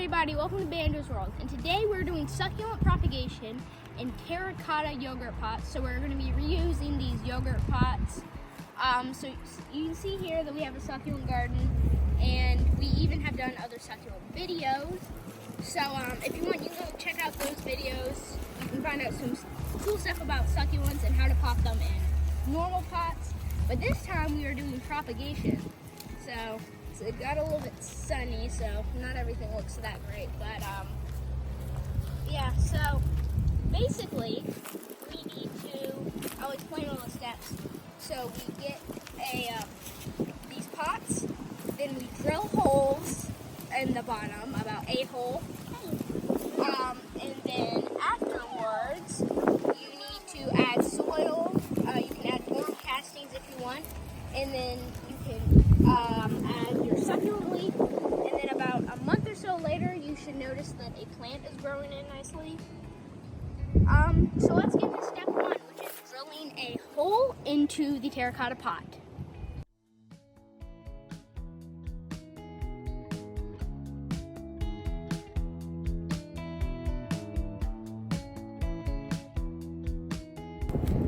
everybody, welcome to Banjo's World, and today we're doing succulent propagation in terracotta yogurt pots. So we're going to be reusing these yogurt pots. So you can see here that we have a succulent garden, and we even have done other succulent videos. So if you want, you can go check out those videos. You can find out some cool stuff about succulents and how to pop them in normal pots. But this time we are doing propagation. So it got a little bit sunny, so not everything looks that great, but yeah, so basically we need to, I'll explain all the steps. So we get these pots, then we drill holes in the bottom, about 8 holes, and then afterwards you need to add soil. You can add more castings if you want, and then you can add your succulent leaf, and then about a month or so later you should notice that a plant is growing in nicely. So let's get to step 1, which is drilling a hole into the terracotta pot.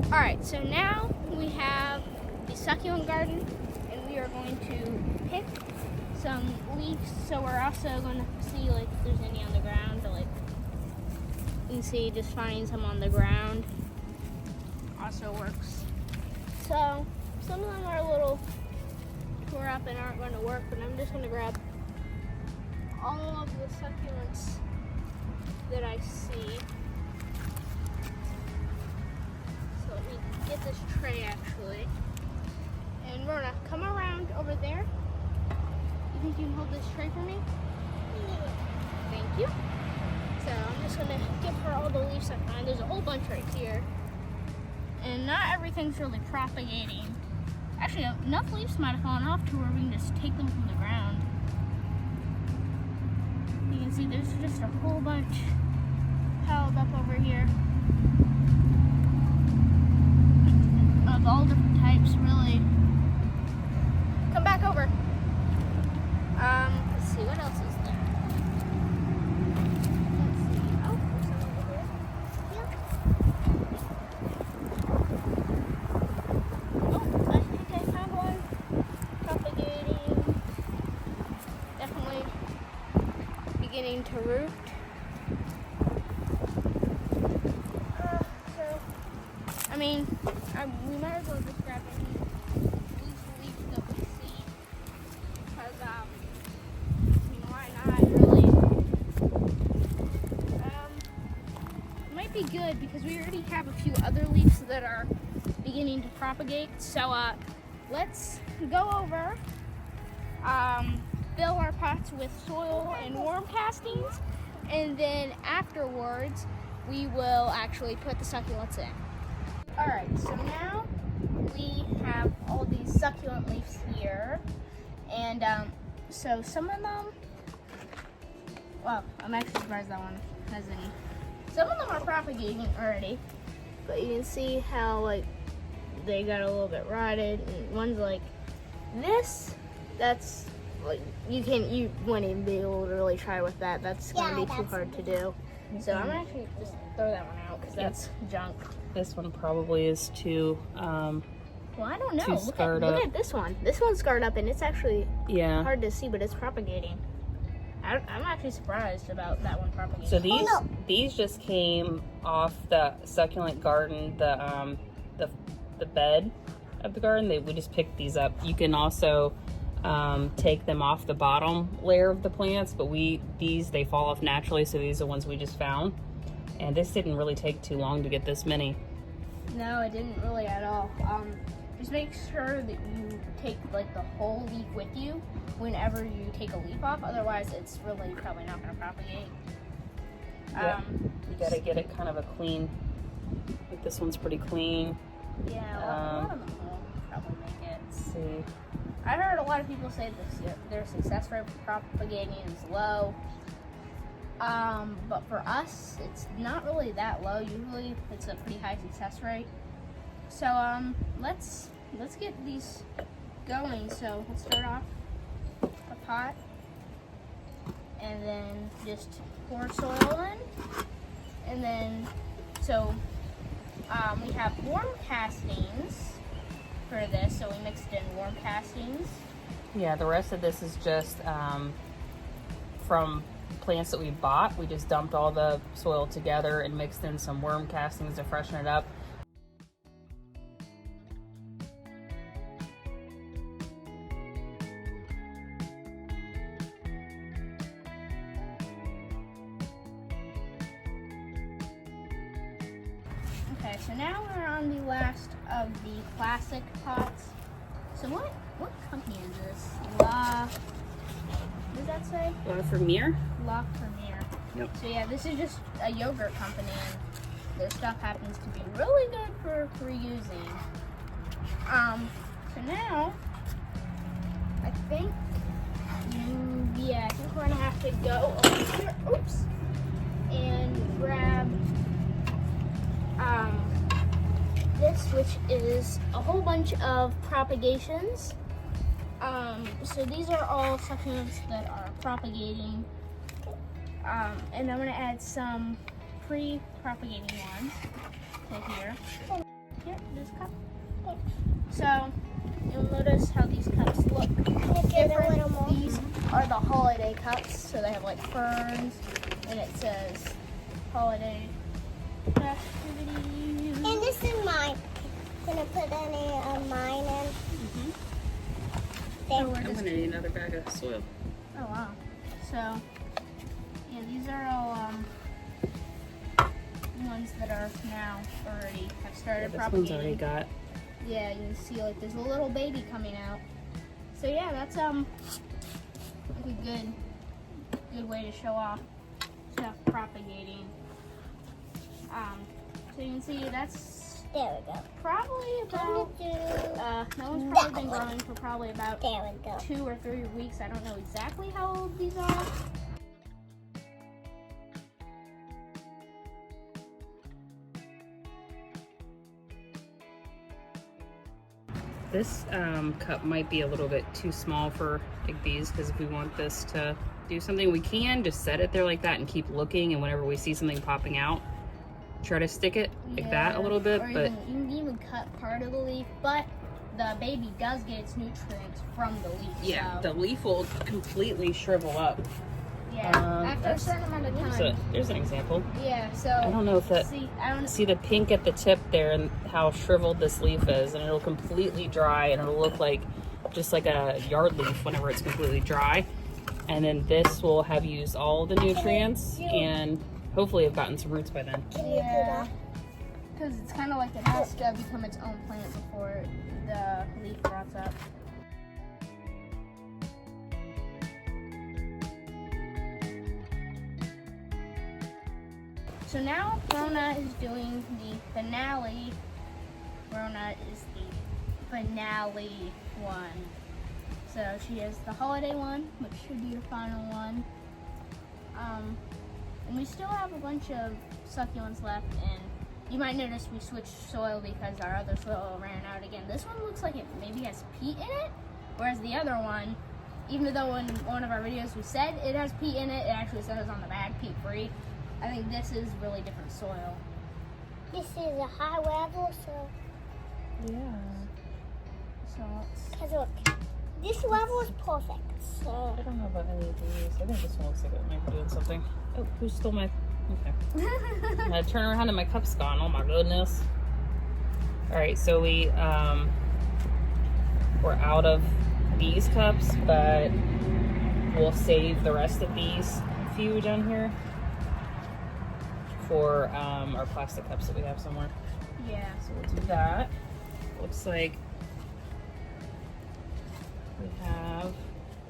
Alright, so now we have the succulent garden, and we are going to pick some leaves. So we're also going to see like if there's any on the ground. Like you can see, just finding some on the ground also works. So some of them are a little tore up and aren't going to work, but I'm just going to grab all of the succulents that I see. So let me get this tray actually. And we're gonna come around over there. You think you can hold this tray for me? Thank you. So I'm just gonna give her all the leaves I find. There's a whole bunch right here. And not everything's really propagating. Actually, enough leaves might have fallen off to where we can just take them from the ground. You can see there's just a whole bunch piled up over here. Of all different types, really. Come back over. Let's see, what else is there? Let's see. Oh, there's some over here. Yeah. Oh, I think I found one. Propagating. Definitely beginning to root. I mean, we might as well just grab any loose leaves that we see, because, why not, really? It might be good, because we already have a few other leaves that are beginning to propagate, so, let's go over, fill our pots with soil and worm castings, and then afterwards, we will actually put the succulents in. Alright, so now we have all these succulent leaves here, and so some of them, well, I'm actually surprised that one has any. Some of them are propagating already, but you can see how like they got a little bit rotted, and one's like this, that's like you wouldn't even be able to really try with that. That's gonna be too hard to do. So I'm gonna actually just throw that one out because that's junk. This one probably is too well, I don't know. Look at this one. This one's scarred up, and it's actually hard to see, but it's propagating. I'm actually surprised about that one propagating. So these just came off the succulent garden, the bed of the garden. We just picked these up. You can also take them off the bottom layer of the plants, but they fall off naturally, so these are ones we just found. And this didn't really take too long to get this many. No, it didn't really at all. Just make sure that you take like the whole leaf with you whenever you take a leaf off. Otherwise, it's really probably not going to propagate. Yeah, you got to get it kind of a clean. Like this one's pretty clean. Yeah, well, a lot of them will probably make it. Let's see. I heard a lot of people say their success rate for propagating is low. But for us, it's not really that low. Usually, it's a pretty high success rate. So, let's get these going. So, let's start off a pot, and and then just pour soil in. And then, so we have warm castings for this, so we mixed in warm castings. Yeah, the rest of this is just from plants that we bought. We just dumped all the soil together and mixed in some worm castings to freshen it up. Okay, so now we're on the last of the classic pots. So what company is this? What does that say? Premier? La Premier. Yep. So yeah, this is just a yogurt company, and their stuff happens to be really good for reusing. So now, I think we're gonna have to go over here, oops, and grab this, which is a whole bunch of propagations. So these are all succulents that are propagating, and I'm gonna add some pre-propagating ones to here. Here, this cup. So you'll notice how these cups look different. These are the holiday cups, so they have like ferns, and it says holiday festivities. And this is mine. Gonna put any of mine in. I'm gonna need another bag of soil. Oh wow. So yeah, these are all ones that are now already have started This propagating. one's already got. Yeah, you can see like there's a little baby coming out. So yeah, that's like a good way to show off stuff propagating. So you can see that's There we go. probably about that one's probably been growing for probably about There we go. 2 or 3 weeks. I don't know exactly how old these are. This cup might be a little bit too small for like these, because if we want this to do something, we can just set it there like that and keep looking, and whenever we see something popping out, try to stick it like that a little bit. Or But you can even cut part of the leaf, but the baby does get its nutrients from the leaf. yeah, so, the leaf will completely shrivel up. yeah. After a that's- certain amount of So time. there's an example. Yeah. So I don't know if that. see The pink at the tip there and how shriveled this leaf is, and it'll completely dry, and it'll look like just like a yard leaf whenever it's completely dry. And then this will have used all the nutrients and hopefully have gotten some roots by then. Yeah. Because it's kind of like it has to become its own plant before the leaf rots up. So now Rona is doing the finale. Rona is the finale one. So she has the holiday one, which should be your final one. And we still have a bunch of succulents left, and you might notice we switched soil because our other soil ran out again. This one looks like it maybe has peat in it, whereas the other one, even though in one of our videos we said it has peat in it, it actually says on the bag peat free. I think this is really different soil. This is a high level, so. Yeah. So let's. Cause look, this level is perfect. So. I don't know about any of these. I think this one looks like it might be doing something. Oh, who stole my... Okay. I'm gonna turn around and my cup's gone. Oh my goodness. Alright, so we're out of these cups, but we'll save the rest of these few down here for our plastic cups that we have somewhere. Yeah. So we'll do that. Looks like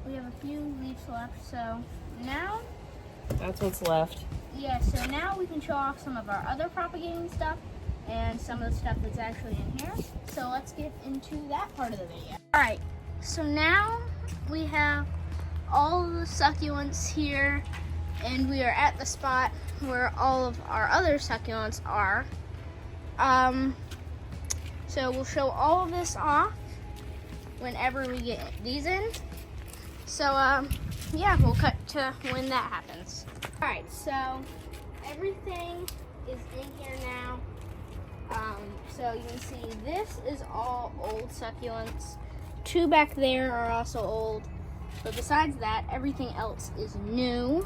we have a few leaves left, so now, that's what's left. yeah, so now we can show off some of our other propagating stuff and some of the stuff that's actually in here. So let's get into that part of the video. All right, so now we have all the succulents here, and we are at the spot where all of our other succulents are. So we'll show all of this off whenever we get these in. So yeah, we'll cut to when that happens. All right, so everything is in here now. So you can see this is all old succulents. 2 back there are also old, but besides that, everything else is new.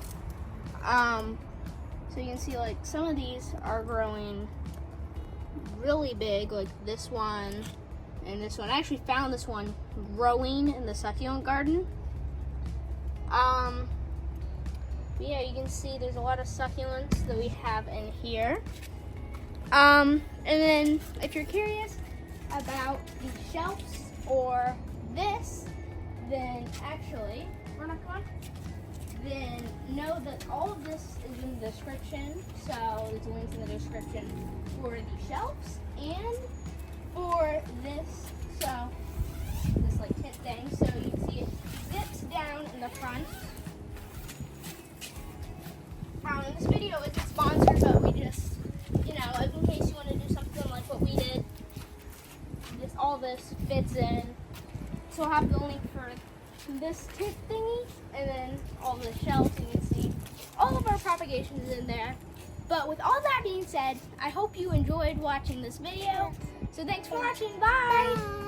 So you can see like some of these are growing really big, like this one and this one. I actually found this one growing in the succulent garden. Yeah, you can see there's a lot of succulents that we have in here. And then if you're curious about the shelves or this, then actually, then know that all of this is in the description. So there's links in the description for the shelves and for this, so this like tip thing. So you can see it zips down in the front. This video isn't sponsored, but we just, you know, in case you want to do something like what we did, all this fits in. So I'll have the link for this tip thingy, and then all the shelves, and you can see all of our propagations in there. But with all that being said, I hope you enjoyed watching this video. So thanks for watching. Bye!